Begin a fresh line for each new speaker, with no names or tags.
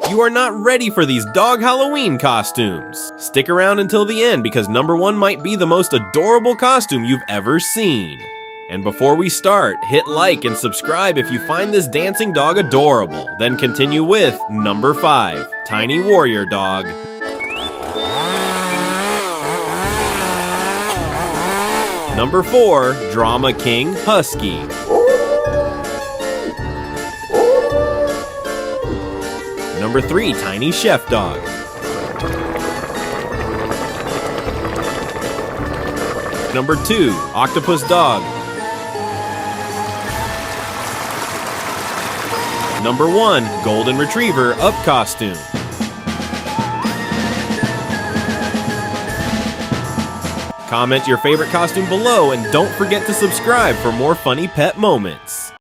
You are not ready for these dog Halloween costumes. Stick around until the end because number 1 might be the most adorable costume you've ever seen. And before we start, hit like and subscribe if you find this dancing dog adorable. Then continue with number 5, Tiny Warrior Dog. Number 4, Drama King Husky. Number 3, Tiny Chef Dog. Number 2, Octopus Dog. Number 1, Golden Retriever Up Costume. Comment your favorite costume below and don't forget to subscribe for more funny pet moments.